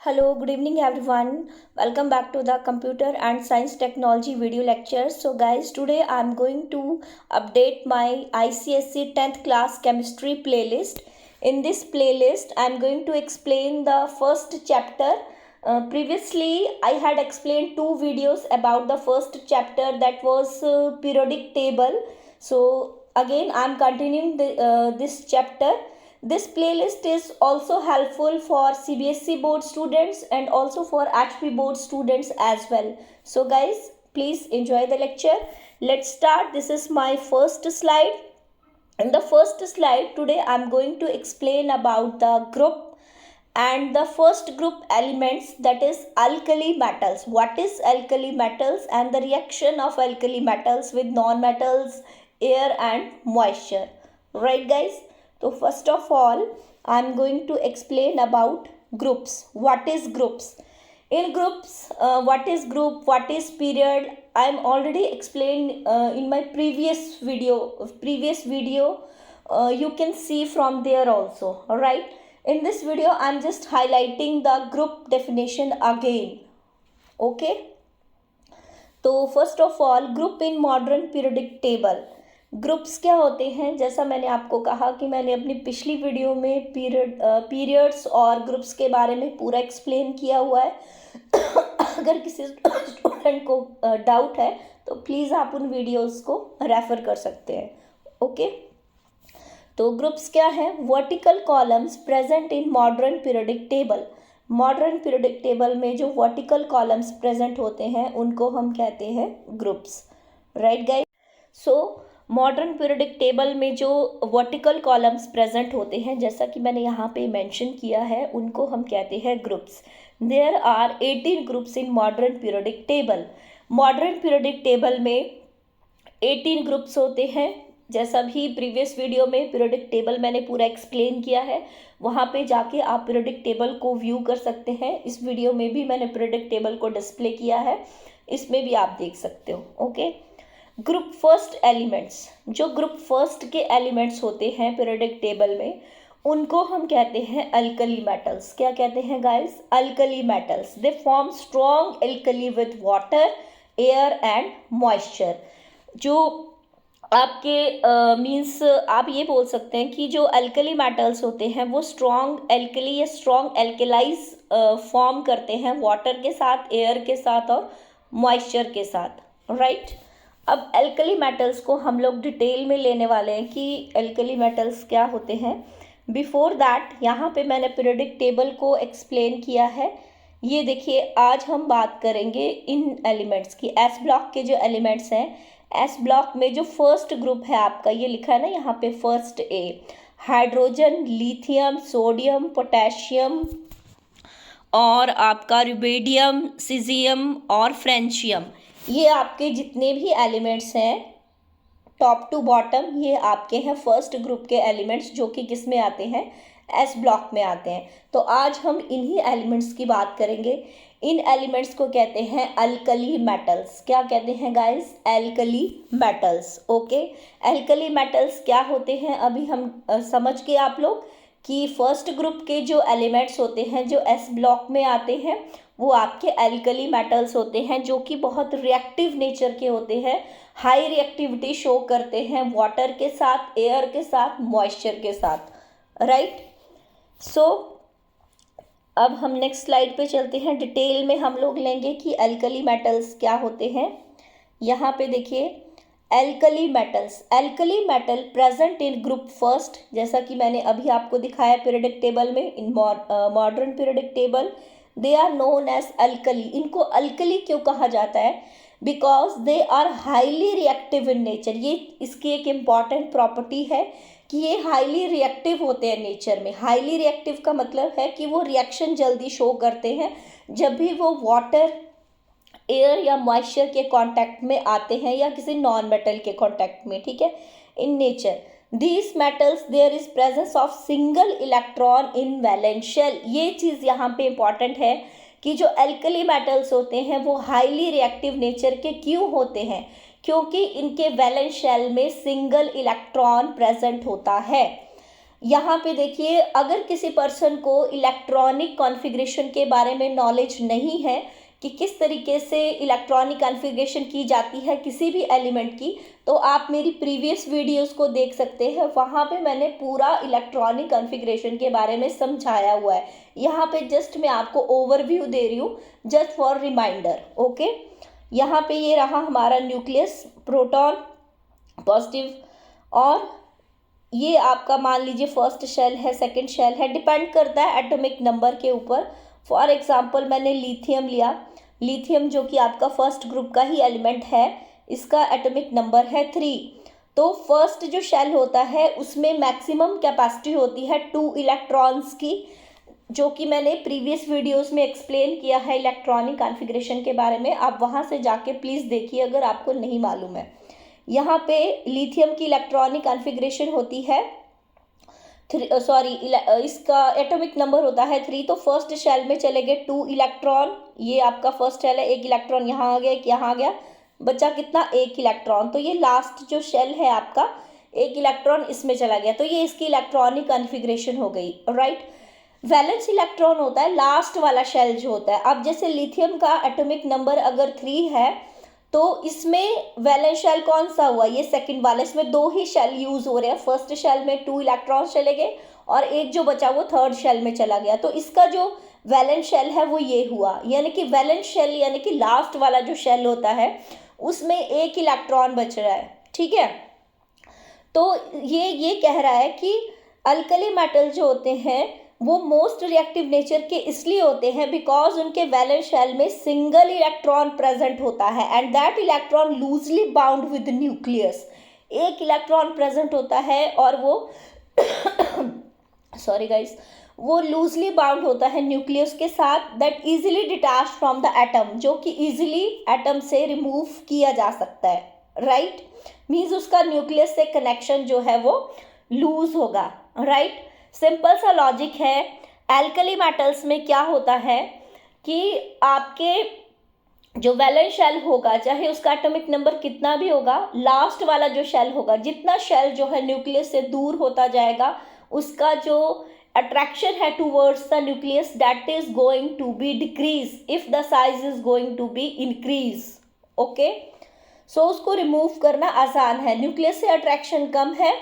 Hello, good evening everyone. Welcome back to the Computer and Science Technology video lecture. So guys, today I'm going to update my ICSE 10th class chemistry playlist. In this playlist, I'm going to explain the first chapter. Previously, I had explained two videos about the first chapter, that was periodic table. So again, I'm continuing this chapter. This playlist is also helpful for CBSE board students and also for HP board students as well. So guys, please enjoy the lecture. Let's start. This is my first slide. In the first slide today I'm going to explain about the group and the first group elements, that is alkali metals. What is alkali metals and the reaction of alkali metals with non-metals, air and moisture. Right guys? So first of all, I am going to explain about groups. What is groups? In groups, what is group, what is period, I am already explained in my previous video. You can see from there also. Alright. In this video, I am just highlighting the group definition again. Okay. तो first of all, group in modern periodic table. Groups क्या होते हैं? जैसा मैंने आपको कहा कि मैंने अपनी पिछली वीडियो में पीरियड्स और ग्रुप्स के बारे में पूरा एक्सप्लेन किया हुआ है. अगर किसी स्टूडेंट को डाउट है तो प्लीज़ आप उन वीडियोस को रेफर कर सकते हैं. ओके. तो ग्रुप्स क्या है? Vertical columns present in modern periodic table. Modern periodic table में जो वर्टिकल कॉलम्स प्रेजेंट होते हैं उनको हम कहते हैं groups. Right guys? So modern periodic table में जो वर्टिकल कॉलम्स प्रेजेंट होते हैं, जैसा कि मैंने यहाँ पे मेंशन किया है, उनको हम कहते हैं groups. There are 18 groups in modern periodic table. Modern periodic table में 18 ग्रुप्स होते हैं. जैसा भी प्रीवियस वीडियो में पीरियोडिक टेबल मैंने पूरा एक्सप्लेन किया है, वहाँ पे जाके आप पीरियोडिक टेबल को व्यू कर सकते हैं. इस वीडियो में भी मैंने पीरियोडिक टेबल को डिस्प्ले किया है, इसमें भी आप देख सकते हो. ओके. ग्रुप फर्स्ट एलिमेंट्स, जो ग्रुप फर्स्ट के एलिमेंट्स होते हैं पीरियोडिक टेबल में, उनको हम कहते हैं अल्कली मेटल्स. क्या कहते हैं guys? Alkali metals. They form strong alkali with water, air and moisture. जो आपके मीन्स आप ये बोल सकते हैं कि जो अल्कली मेटल्स होते हैं वो स्ट्रॉन्ग अल्कली या स्ट्रॉन्ग अल्कलाइज फॉर्म करते हैं वाटर के साथ, एयर के साथ और मॉइस्चर के साथ. राइट. अब अल्कली मेटल्स को हम लोग डिटेल में लेने वाले हैं कि अल्कली मेटल्स क्या होते हैं. बिफोर दैट, यहाँ पे मैंने पीरियोडिक टेबल को एक्सप्लेन किया है. ये देखिए, आज हम बात करेंगे इन एलिमेंट्स की. एस ब्लॉक के जो एलिमेंट्स हैं, एस ब्लॉक में जो फर्स्ट ग्रुप है आपका, ये लिखा है ना यहाँ पे first A, hydrogen, lithium, sodium, potassium और आपका रुबेडियम, सीजियम और फ्रेंशियम. ये आपके जितने भी एलिमेंट्स हैं टॉप टू बॉटम, ये आपके हैं फर्स्ट ग्रुप के एलिमेंट्स, जो कि किस में आते हैं? एस ब्लॉक में आते हैं. तो आज हम इन्हीं एलिमेंट्स की बात करेंगे. इन एलिमेंट्स को कहते हैं अल्कली मेटल्स. क्या कहते हैं guys? Alkali metals. Okay. Alkali metals क्या होते हैं अभी हम समझ के आप लोग कि फर्स्ट ग्रुप के जो एलिमेंट्स होते हैं जो एस ब्लॉक में आते हैं वो आपके अल्कली मेटल्स होते हैं, जो कि बहुत रिएक्टिव नेचर के होते हैं, हाई रिएक्टिविटी शो करते हैं वाटर के साथ, एयर के साथ, मॉइस्चर के साथ. राइट. सो अब हम नेक्स्ट स्लाइड पे चलते हैं. डिटेल में हम लोग लेंगे कि अल्कली मेटल्स क्या होते हैं. यहाँ पे देखिए, alkali metals. Alkali metal present in group first, जैसा कि मैंने अभी आपको दिखाया पीरियोडिक टेबल में, in modern periodic table. They are known as alkali. इनको अल्कली क्यों कहा जाता है? Because they are highly reactive in nature. ये इसकी एक इम्पॉर्टेंट प्रॉपर्टी है कि ये हाईली रिएक्टिव होते हैं नेचर में. हाईली रिएक्टिव का मतलब है कि वो रिएक्शन जल्दी शो करते हैं जब भी वो वाटर, एयर या मॉइस्चर के कांटेक्ट में आते हैं या किसी नॉन मेटल के कांटेक्ट में. ठीक है. In nature these metals there is presence of single electron in valence shell. ये चीज़ यहाँ पे इम्पॉर्टेंट है कि जो अल्कली मेटल्स होते हैं वो हाईली रिएक्टिव नेचर के क्यों होते हैं? क्योंकि इनके वैलेंस शेल में सिंगल इलेक्ट्रॉन प्रेजेंट होता है. यहाँ पे देखिए, अगर किसी पर्सन को इलेक्ट्रॉनिक कॉन्फ़िगरेशन के बारे में नॉलेज नहीं है कि किस तरीके से इलेक्ट्रॉनिक कॉन्फ़िगरेशन की जाती है किसी भी एलिमेंट की, तो आप मेरी प्रीवियस वीडियोस को देख सकते हैं। वहाँ पे मैंने पूरा इलेक्ट्रॉनिक कॉन्फ़िगरेशन के बारे में समझाया हुआ है। यहाँ पे जस्ट मैं आपको ओवरव्यू दे रही हूँ, जस्ट फॉर रिमाइंडर। ओके, यहाँ पे ये रहा हमारा न्यूक्लियस, प्रोटॉन, पॉजिटिव, और ये आपका मान लीजिए फर्स्ट शेल है, सेकंड शेल है, डिपेंड करता है एटॉमिक नंबर के ऊपर। फॉर एग्जांपल मैंने लिथियम लिया, लिथियम जो कि आपका फर्स्ट ग्रुप का ही एलिमेंट है, इसका एटॉमिक नंबर है 3। तो फर्स्ट जो शेल होता है उसमें मैक्सिमम कैपेसिटी होती है 2 इलेक्ट्रॉन्स की, जो कि मैंने प्रीवियस वीडियोस में एक्सप्लेन किया है इलेक्ट्रॉनिक कॉन्फ़िगरेशन के बारे में। आप वहाँ से जाके प्लीज़ देखिए अगर आपको नहीं मालूम है। यहाँ पे लिथियम की इलेक्ट्रॉनिक कॉन्फ़िगरेशन होती है इसका एटॉमिक नंबर होता है 3। तो फर्स्ट शेल में चले गए 2 इलेक्ट्रॉन, ये आपका फर्स्ट शेल है, 1 इलेक्ट्रॉन यहाँ आ गया, एक यहाँ आ गया, बचा कितना, 1 इलेक्ट्रॉन। तो ये लास्ट जो शेल है आपका, 1 इलेक्ट्रॉन इसमें चला गया, तो ये इसकी इलेक्ट्रॉनिक कॉन्फ़िगरेशन हो गई, राइट। वैलेंस इलेक्ट्रॉन होता है लास्ट वाला शेल जो होता है। अब जैसे लिथियम का एटॉमिक नंबर अगर 3 है, तो इसमें वैलेंस शेल कौन सा हुआ, ये सेकंड वाला, इसमें 2 ही शेल यूज हो रहे हैं। फर्स्ट शेल में 2 इलेक्ट्रॉन चले गए और एक जो बचा वो थर्ड शेल में चला गया, तो इसका जो वैलेंस शेल है वो ये हुआ। यानी कि वैलेंस शेल यानी कि लास्ट वाला जो शेल होता है उसमें 1 इलेक्ट्रॉन बच रहा है, ठीक है। तो ये कह रहा है कि अल्कली मेटल जो होते हैं वो मोस्ट रिएक्टिव नेचर के इसलिए होते हैं बिकॉज उनके वैलेंस शेल में सिंगल इलेक्ट्रॉन प्रेजेंट होता है and that electron loosely bound with nucleus. 1 electron present होता है और वो सॉरी गाइस, वो लूजली बाउंड होता है न्यूक्लियस के साथ, that easily detach from the atom, जो कि इजीली एटम से रिमूव किया जा सकता है, राइट। मीन्स उसका न्यूक्लियस से कनेक्शन जो है वो लूज होगा, राइट। सिंपल सा लॉजिक है। एल्कली मेटल्स में क्या होता है कि आपके जो वैलेंस शेल होगा, चाहे उसका एटॉमिक नंबर कितना भी होगा, लास्ट वाला जो शेल होगा, जितना शेल जो है न्यूक्लियस से दूर होता जाएगा, उसका जो अट्रैक्शन है towards the nucleus that is going to be decrease if the size is going to be increase. Okay, so उसको रिमूव करना आसान है। न्यूक्लियस से अट्रैक्शन कम है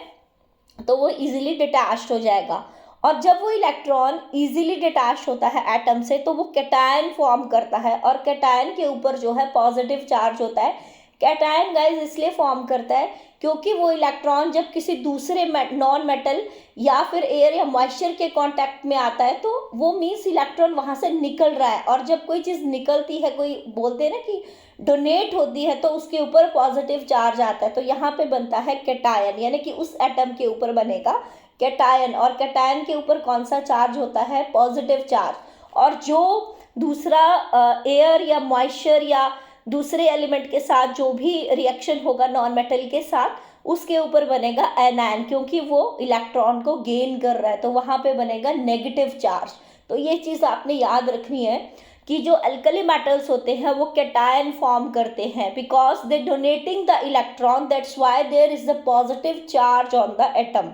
तो वो इजीली डिटैच्ड हो जाएगा, और जब वो इलेक्ट्रॉन इजीली डिटैच होता है एटम से तो वो कैटायन फॉर्म करता है, और कैटायन के ऊपर जो है पॉजिटिव चार्ज होता है। कैटायन गाइस इसलिए फॉर्म करता है क्योंकि वो इलेक्ट्रॉन जब किसी दूसरे नॉन मेटल या फिर एयर या मॉइस्चर के कांटेक्ट में आता है तो वो मीन्स इलेक्ट्रॉन वहाँ से निकल रहा है, और जब कोई चीज़ निकलती है, कोई बोलते हैं ना कि डोनेट होती है, तो उसके ऊपर पॉजिटिव चार्ज आता है, तो यहाँ पे बनता है कैटायन, यानी कि उस एटम के ऊपर बनेगा कैटायन। और कैटायन के ऊपर कौन सा चार्ज होता है, पॉजिटिव चार्ज। और जो दूसरा एयर या मॉइस्चर या दूसरे एलिमेंट के साथ जो भी रिएक्शन होगा नॉन मेटल के साथ, उसके ऊपर बनेगा एनायन, क्योंकि वो इलेक्ट्रॉन को गेन कर रहा है, तो वहाँ पे बनेगा नेगेटिव चार्ज। तो ये चीज़ आपने याद रखनी है कि जो अल्कली मेटल्स होते हैं वो कैटायन फॉर्म करते हैं because they donating the electron, that's why there is the positive charge on the atom.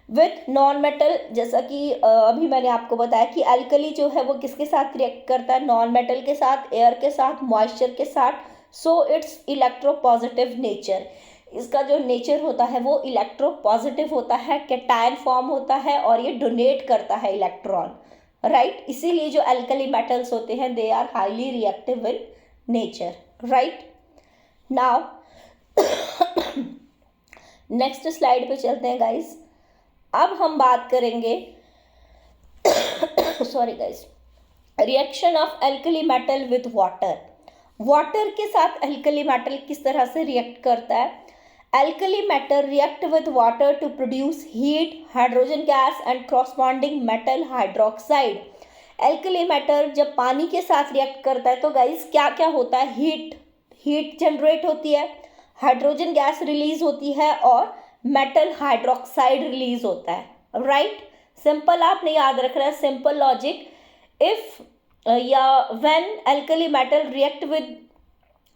With non metal, जैसा कि अभी मैंने आपको बताया कि अल्कली जो है वो किसके साथ रिएक्ट करता है, नॉन मेटल के साथ, एयर के साथ, मॉइस्चर के साथ, सो इट्स इलेक्ट्रोपॉजिटिव नेचर। इसका जो नेचर होता है वो इलेक्ट्रोपॉजिटिव होता है, कैटायन फॉर्म होता है और ये डोनेट करता है इलेक्ट्रॉन, राइट। इसीलिए जो अल्कली मेटल्स होते हैं they are highly reactive in nature, right. Now next slide पे चलते हैं गाइस। अब हम बात करेंगे sorry guys, reaction of alkali metal with water. Water के साथ अल्कली मेटल किस तरह से रिएक्ट करता है। Alkali metal react with water to produce heat, hydrogen gas and corresponding metal hydroxide. Alkali metal जब पानी के साथ रिएक्ट करता है तो गाइस क्या क्या होता है, हीट जनरेट होती है, हाइड्रोजन गैस रिलीज होती है और मेटल हाइड्रोक्साइड रिलीज होता है, राइट। सिंपल आपने याद रखना है, सिंपल लॉजिक। इफ या when alkali metal react with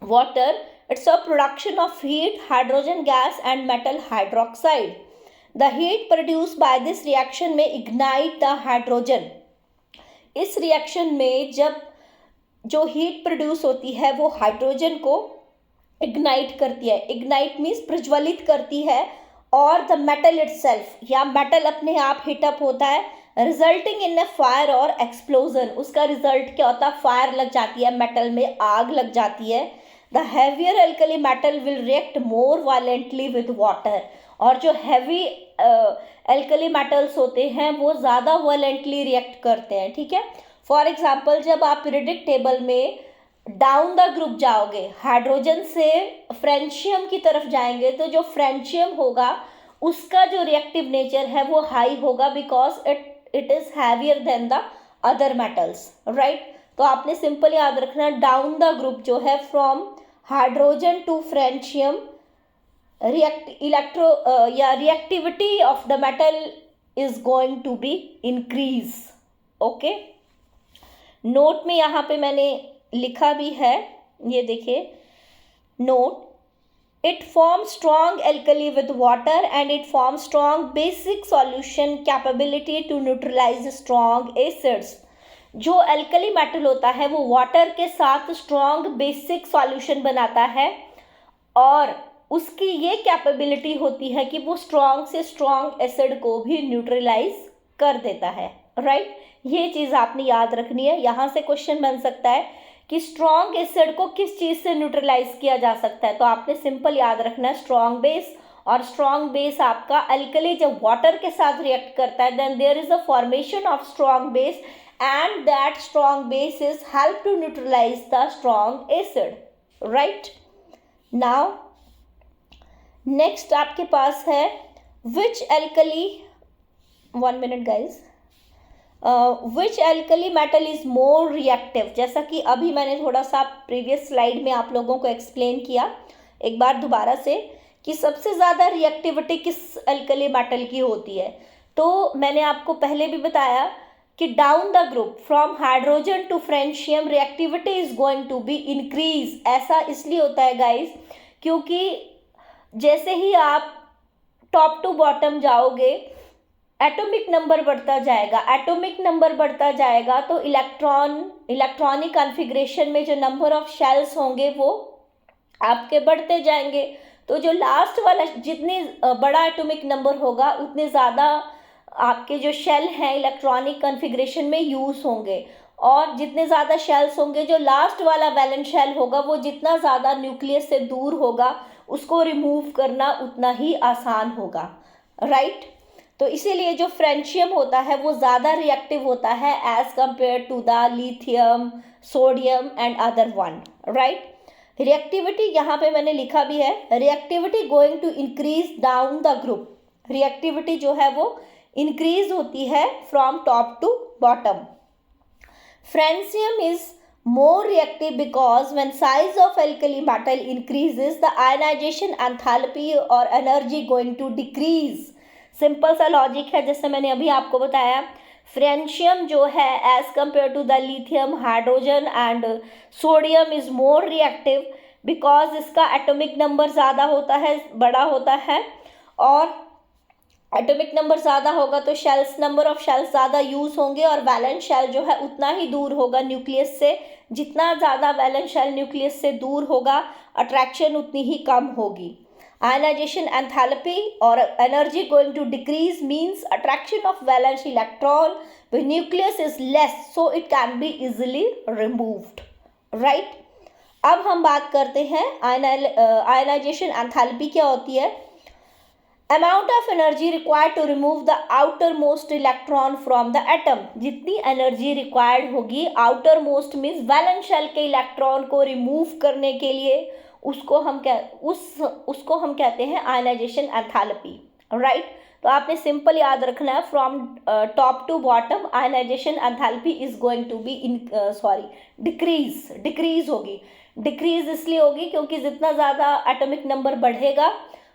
water, it's a production of heat, hydrogen gas and metal hydroxide. The heat produce by this reaction में इग्नाइट द हाइड्रोजन। इस reaction में जब जो हीट प्रोड्यूस होती है वो hydrogen को इग्नाइट करती है। इग्नाइट मीन्स प्रज्वलित करती है, और द मेटल इटसेल्फ, या मेटल अपने आप हीटअप होता है, रिजल्टिंग इन ए फायर और एक्सप्लोजन। उसका रिजल्ट क्या होता है? फायर लग जाती है, मेटल में आग लग जाती है। The heavier alkali metal will react more violently with water. और जो हैवी एल्कली मेटल्स होते हैं वो ज़्यादा वायलेंटली रिएक्ट करते हैं, ठीक है। फॉर एग्जाम्पल, जब आप पीरियोडिक टेबल में डाउन द ग्रुप जाओगे, हाइड्रोजन से फ्रेंशियम की तरफ जाएंगे, तो जो फ्रेंशियम होगा उसका जो रिएक्टिव नेचर है वो हाई होगा, because it is heavier than the other metals, right. तो आपने सिंपल याद रखना, डाउन द ग्रुप जो है from hydrogen to francium, reactivity of the metal is going to be increase. Okay, note में यहाँ पे मैंने लिखा भी है, ये देखिए note, it forms strong alkali with water and it forms strong basic solution capability to neutralize strong acids। जो अल्कली मेटल होता है वो वाटर के साथ स्ट्रॉन्ग बेसिक सॉल्यूशन बनाता है, और उसकी ये कैपेबिलिटी होती है कि वो स्ट्रॉन्ग से स्ट्रॉन्ग एसिड को भी न्यूट्रलाइज कर देता है, राइट। ये चीज़ आपने याद रखनी है। यहाँ से क्वेश्चन बन सकता है कि स्ट्रॉन्ग एसिड को किस चीज़ से न्यूट्रलाइज किया जा सकता है, तो आपने सिंपल याद रखना है स्ट्रॉन्ग बेस। और स्ट्रॉन्ग बेस आपका अल्कली जब वाटर के साथ रिएक्ट करता है, then there is a formation of strong base and that strong base is help to neutralize the strong acid, right. Now next आपके पास है which alkali, 1 minute guys, which alkali metal is more reactive. जैसा कि अभी मैंने थोड़ा सा previous slide में आप लोगों को एक्सप्लेन किया, एक बार दोबारा से, कि सबसे ज़्यादा रिएक्टिविटी किस एल्कली मेटल की होती है। तो मैंने आपको पहले भी बताया कि down the group from hydrogen to francium reactivity is going to be increase. ऐसा इसलिए होता है गाइज क्योंकि जैसे ही आप टॉप टू बॉटम जाओगे एटॉमिक नंबर बढ़ता जाएगा। एटॉमिक नंबर बढ़ता जाएगा तो इलेक्ट्रॉनिक कॉन्फ़िगरेशन में जो नंबर ऑफ शेल्स होंगे वो आपके बढ़ते जाएंगे। तो जो लास्ट वाला, जितनी बड़ा एटॉमिक नंबर होगा उतने ज़्यादा आपके जो शेल हैं इलेक्ट्रॉनिक कॉन्फ़िगरेशन में यूज़ होंगे, और जितने ज़्यादा शेल्स होंगे, जो लास्ट वाला वैलेंस शेल होगा वो जितना ज़्यादा न्यूक्लियस से दूर होगा उसको रिमूव करना उतना ही आसान होगा, राइट। तो इसीलिए जो फ्रेंशियम होता है वो ज़्यादा रिएक्टिव होता है as compare to the lithium, sodium and other one, right. Reactivity यहाँ पे मैंने लिखा भी है, reactivity going to increase down the group. Reactivity जो है वो इंक्रीज होती है from top to bottom. Francium is more reactive because when size of alkali metal increases the ionization enthalpy or energy going to decrease। Simple सा logic है, जैसे मैंने अभी आपको बताया, फ्रेंशियम जो है as compare to the lithium, hydrogen and sodium is more reactive because इसका एटॉमिक नंबर ज़्यादा होता है, बड़ा होता है, और एटॉमिक नंबर ज़्यादा होगा तो शेल्स, नंबर ऑफ शेल्स ज़्यादा यूज़ होंगे, और वैलेंस शेल जो है उतना ही दूर होगा न्यूक्लियस से। जितना ज़्यादा वैलेंस शेल न्यूक्लियस से दूर होगा अट्रैक्शन उतनी ही कम होगी। आयनाइजेशन एंथैल्पी और energy going to decrease means attraction of valence electron with nucleus is less, so it can be easily removed, right. अब हम बात करते हैं आयनाइजेशन एंथैल्पी क्या होती है। Amount of energy required to remove the outermost electron from the atom. जितनी energy required होगी outermost means valence shell के इलेक्ट्रॉन को रिमूव करने के लिए, उसको हम कहते हैं आयनाइजेशन एंथैल्पी, राइट। तो आपने सिंपल याद रखना है from top to bottom ionization enthalpy is going to be decrease होगी। डिक्रीज इसलिए होगी क्योंकि जितना ज़्यादा एटॉमिक नंबर बढ़ेगा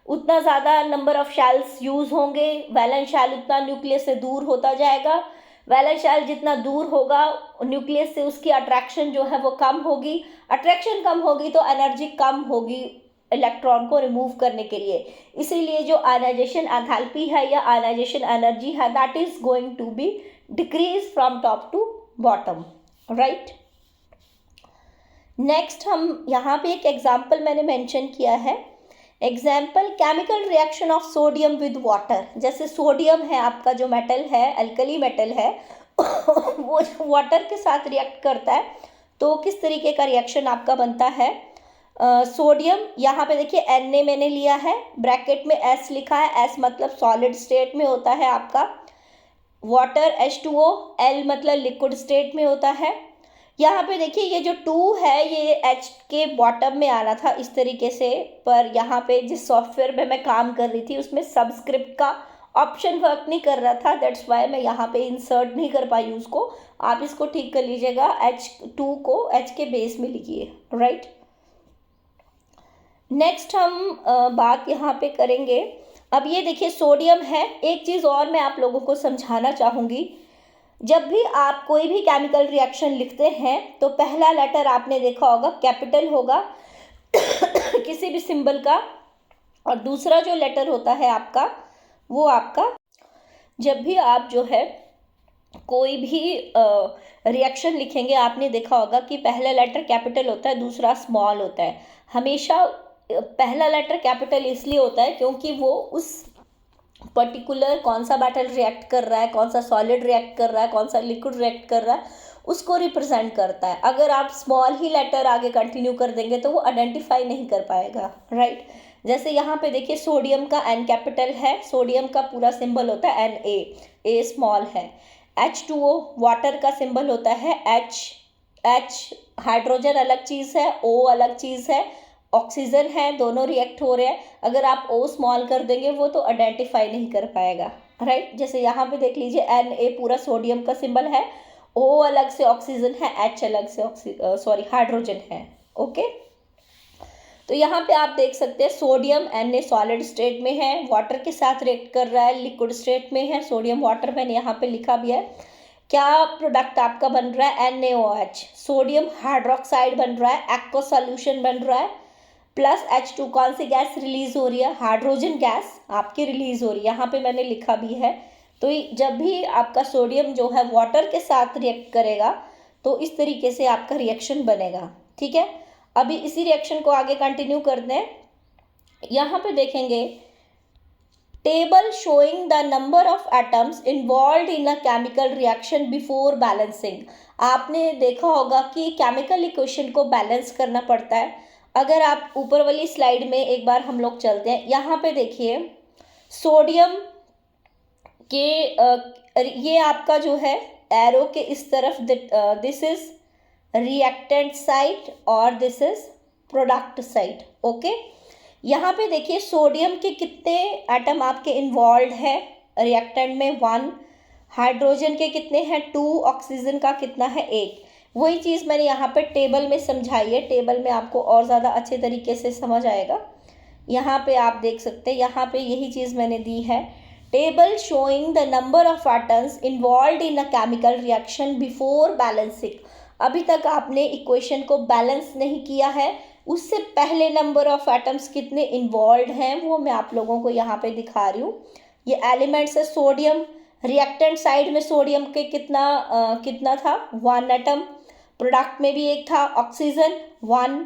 उतना ज़्यादा नंबर ऑफ शेल्स यूज़ होंगे, वैलेंस शेल उतना न्यूक्लियस से दूर होता जाएगा। वैलेंस शेल जितना दूर होगा न्यूक्लियस से उसकी अट्रैक्शन जो है वो कम होगी। अट्रैक्शन कम होगी तो एनर्जी कम होगी इलेक्ट्रॉन को रिमूव करने के लिए। इसीलिए जो आयनाइजेशन एंथैल्पी है या आयनाइजेशन एनर्जी है that is going to be decrease from top to bottom, right. Next हम यहाँ पे एक एग्जाम्पल मैंने मेंशन किया है। Example chemical reaction of sodium with water. जैसे सोडियम है आपका जो मेटल है, अल्कली मेटल है वो वाटर के साथ रिएक्ट करता है तो किस तरीके का रिएक्शन आपका बनता है। सोडियम यहाँ पे देखिए Na मैंने लिया है, ब्रैकेट में S लिखा है, S मतलब सॉलिड स्टेट में होता है आपका। वाटर H2O, L मतलब लिक्विड स्टेट में होता है। यहाँ पे देखिए ये जो 2 है ये H के बॉटम में आना था इस तरीके से, पर यहाँ पे जिस सॉफ्टवेयर में मैं काम कर रही थी उसमें सबस्क्रिप्ट का ऑप्शन वर्क नहीं कर रहा था, दैट्स वाई मैं यहाँ पे इंसर्ट नहीं कर पाई उसको। आप इसको ठीक कर लीजिएगा, H2 को H के बेस में लिखिए, राइट। नेक्स्ट हम बात यहाँ पे करेंगे। अब ये देखिए सोडियम है। एक चीज़ और मैं आप लोगों को समझाना चाहूँगी, जब भी आप कोई भी केमिकल रिएक्शन लिखते हैं तो पहला लेटर आपने देखा होगा कैपिटल होगा किसी भी सिंबल का, और दूसरा जो लेटर होता है आपका वो आपका, जब भी आप जो है कोई भी रिएक्शन लिखेंगे आपने देखा होगा कि पहला लेटर कैपिटल होता है, दूसरा स्मॉल होता है। हमेशा पहला लेटर कैपिटल इसलिए होता है क्योंकि वो उस पर्टिकुलर कौन सा मेटल रिएक्ट कर रहा है, कौन सा सॉलिड रिएक्ट कर रहा है, कौन सा लिक्विड रिएक्ट कर रहा है, उसको रिप्रेजेंट करता है। अगर आप स्मॉल ही लेटर आगे कंटिन्यू कर देंगे तो वो आइडेंटिफाई नहीं कर पाएगा, राइट। जैसे यहाँ पे देखिए सोडियम का N कैपिटल है, सोडियम का पूरा सिंबल होता है Na, A स्मॉल है। H2O वाटर का सिंबल होता है H हाइड्रोजन अलग चीज़ है, O अलग चीज़ है, ऑक्सीजन है, दोनों रिएक्ट हो रहे हैं। अगर आप O स्मॉल कर देंगे वो तो आइडेंटिफाई नहीं कर पाएगा, राइट। जैसे यहाँ पे देख लीजिए Na पूरा सोडियम का सिंबल है, O अलग से ऑक्सीजन है, H अलग से हाइड्रोजन है, ओके। तो यहाँ पे आप देख सकते हैं सोडियम Na सॉलिड स्टेट में है, वाटर के साथ रिएक्ट कर रहा है, लिक्विड स्टेट में है, सोडियम वाटर मैंने यहाँ पे लिखा भी है। क्या प्रोडक्ट आपका बन रहा है NaOH, सोडियम हाइड्रोक्साइड बन रहा है, एक्वा सॉल्यूशन बन रहा है, प्लस H2 कौन सी गैस रिलीज हो रही है, हाइड्रोजन गैस आपकी रिलीज हो रही है, यहाँ पे मैंने लिखा भी है। तो जब भी आपका सोडियम जो है वाटर के साथ रिएक्ट करेगा तो इस तरीके से आपका रिएक्शन बनेगा, ठीक है। अभी इसी रिएक्शन को आगे कंटिन्यू करते हैं। यहाँ पे देखेंगे table showing the number of atoms involve in a chemical reaction before balancing. आपने देखा होगा कि केमिकल इक्वेशन को बैलेंस करना पड़ता है। अगर आप ऊपर वाली स्लाइड में एक बार हम लोग चलते हैं, यहाँ पे देखिए सोडियम के ये आपका जो है एरो के इस तरफ दिस इज रिएक्टेंट साइड और this is product side, okay. यहाँ पे देखिए सोडियम के कितने एटम आपके इन्वॉल्व है रिएक्टेंट में, 1, हाइड्रोजन के कितने हैं 2, ऑक्सीजन का कितना है 1। वही चीज़ मैंने यहाँ पे टेबल में समझाई है, टेबल में आपको और ज़्यादा अच्छे तरीके से समझ आएगा। यहाँ पे आप देख सकते हैं, यहाँ पे यही चीज़ मैंने दी है, table showing the number of atoms involve in a chemical reaction before balancing. अभी तक आपने इक्वेशन को बैलेंस नहीं किया है, उससे पहले नंबर ऑफ एटम्स कितने इन्वॉल्व हैं वो मैं आप लोगों को यहाँ पे दिखा रही हूँ। ये एलिमेंट्स है सोडियम, रिएक्टेंट साइड में सोडियम के कितना था 1 एटम, प्रोडक्ट में भी एक था ऑक्सीजन 1,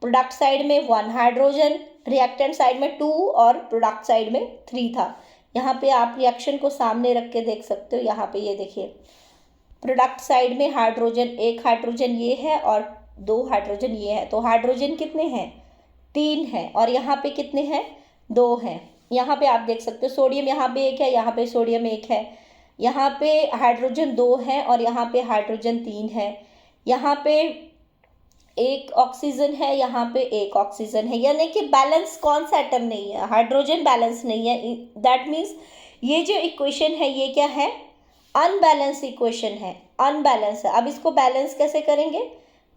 प्रोडक्ट साइड में 1 हाइड्रोजन, रिएक्टेंट साइड में 2 और प्रोडक्ट साइड में 3 था। यहाँ पे आप रिएक्शन को सामने रख के देख सकते हो। यहाँ पे ये देखिए प्रोडक्ट साइड में हाइड्रोजन, 1 हाइड्रोजन ये है और 2 हाइड्रोजन ये है, तो हाइड्रोजन कितने हैं 3 हैं, और यहाँ पे कितने हैं 2 हैं। यहाँ पे आप देख सकते हो सोडियम यहाँ पे 1 है, यहाँ पे सोडियम 1 है, यहाँ पे हाइड्रोजन 2 है और यहाँ पे हाइड्रोजन 3 है, यहाँ पे 1 ऑक्सीजन है, यहाँ पे 1 ऑक्सीजन है, यानी कि बैलेंस कौन सा एटम नहीं है, हाइड्रोजन बैलेंस नहीं है। दैट मीन्स ये जो इक्वेशन है ये क्या है, अनबैलेंस इक्वेशन है, अनबैलेंस है। अब इसको बैलेंस कैसे करेंगे,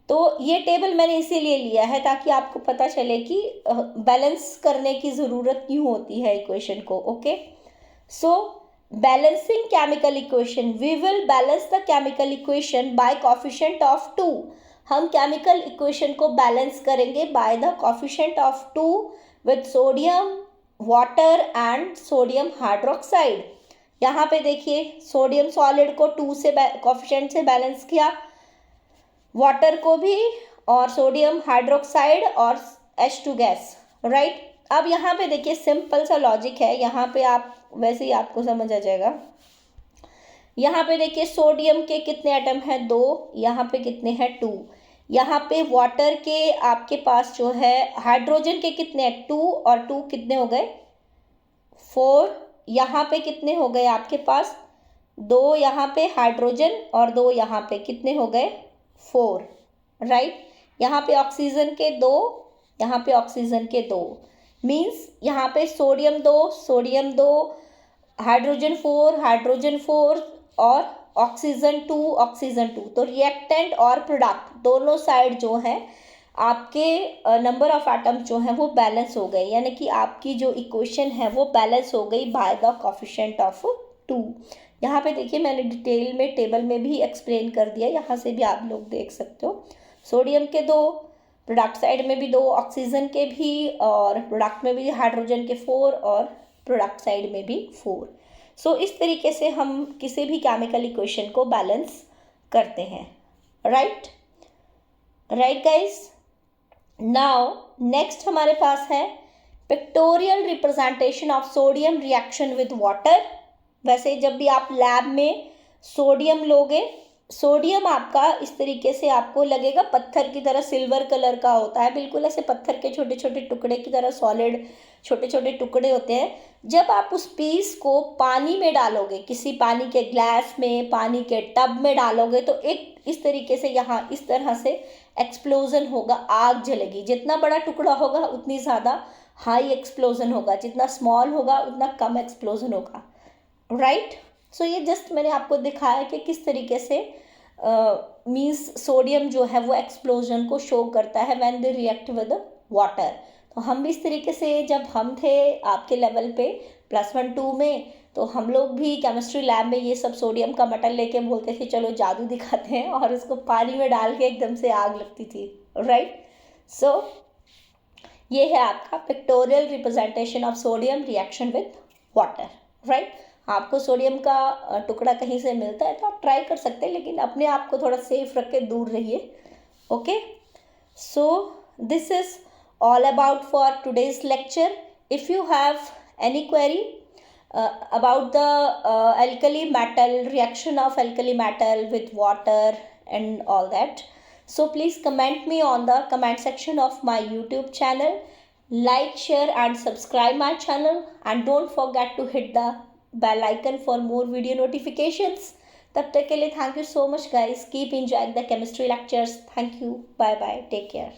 तो ये टेबल मैंने इसीलिए लिया है ताकि आपको पता चले कि बैलेंस करने की ज़रूरत क्यों होती है इक्वेशन को, okay. So balancing chemical equation, we will balance the chemical equation by coefficient of 2। हम केमिकल इक्वेशन को बैलेंस करेंगे by the coefficient of 2 with sodium water and sodium hydroxide. यहाँ पे देखिए सोडियम सॉलिड को 2 से कोफिशिएंट से बैलेंस किया, वाटर को भी, और सोडियम हाइड्रोक्साइड और H2 गैस, राइट। अब यहाँ पे देखिए सिंपल सा लॉजिक है, यहाँ पे आप वैसे ही आपको समझ आ जाएगा। यहाँ पे देखिए सोडियम के कितने एटम हैं, 2, यहाँ पे कितने हैं, 2। यहाँ पे वाटर के आपके पास जो है हाइड्रोजन के कितने हैं, 2 और 2 कितने हो गए, 4। यहाँ पे कितने हो गए आपके पास, 2 यहाँ पे हाइड्रोजन और 2 यहाँ पे कितने हो गए, 4, राइट। यहाँ पे ऑक्सीजन के 2, यहाँ पे ऑक्सीजन के 2, मीन्स यहाँ पे सोडियम 2, हाइड्रोजन 4 और ऑक्सीजन 2। तो रिएक्टेंट और प्रोडक्ट दोनों साइड जो है आपके नंबर ऑफ एटम जो हैं वो बैलेंस हो गए, यानी कि आपकी जो इक्वेशन है वो बैलेंस हो गई बाय द कोफिशिएंट ऑफ 2। यहाँ पे देखिए मैंने डिटेल में टेबल में भी एक्सप्लेन कर दिया, यहाँ से भी आप लोग देख सकते हो। सोडियम के 2, प्रोडक्ट साइड में भी 2, ऑक्सीजन के भी, और प्रोडक्ट में भी हाइड्रोजन के 4 और प्रोडक्ट साइड में भी 4। सो इस तरीके से हम किसी भी केमिकल इक्वेशन को बैलेंस करते हैं, राइट गाइस। नाउ नेक्स्ट हमारे पास है pictorial representation of sodium reaction with water. वैसे जब भी आप लैब में सोडियम लोगे, सोडियम आपका इस तरीके से आपको लगेगा पत्थर की तरह, सिल्वर कलर का होता है, बिल्कुल ऐसे पत्थर के छोटे छोटे टुकड़े की तरह, सॉलिड छोटे छोटे टुकड़े होते हैं। जब आप उस पीस को पानी में डालोगे, किसी पानी के ग्लास में, पानी के टब में डालोगे, तो एक इस तरीके से यहाँ इस तरह से एक्सप्लोजन होगा, आग जलेगी। जितना बड़ा टुकड़ा होगा उतनी ज़्यादा हाई एक्सप्लोजन होगा, जितना स्मॉल होगा उतना कम एक्सप्लोजन होगा, राइट। सो ये जस्ट मैंने आपको दिखाया कि किस तरीके से मीन्स सोडियम जो है वो एक्सप्लोजन को शो करता है when they react with water. तो हम भी इस तरीके से, जब हम थे आपके लेवल पे +1 2 में, तो हम लोग भी केमिस्ट्री लैब में ये सब सोडियम का मटन लेके बोलते थे चलो जादू दिखाते हैं, और उसको पानी में डाल के एकदम से आग लगती थी, राइट। सो ये है आपका pictorial representation of sodium reaction with water, right. आपको सोडियम का टुकड़ा कहीं से मिलता है तो आप ट्राई कर सकते हैं, लेकिन अपने आप को थोड़ा सेफ रख के दूर रहिए, okay. So this is all about for today's lecture. If you have any query about the alkali metal, reaction of alkali metal with water and all that, so please comment me on the comment section of my YouTube channel. Like, share and subscribe my channel, and don't forget to hit the bell icon for more video notifications. तब तक के लिए thank you so much guys. Keep enjoying the chemistry lectures. Thank you. Bye bye. Take care.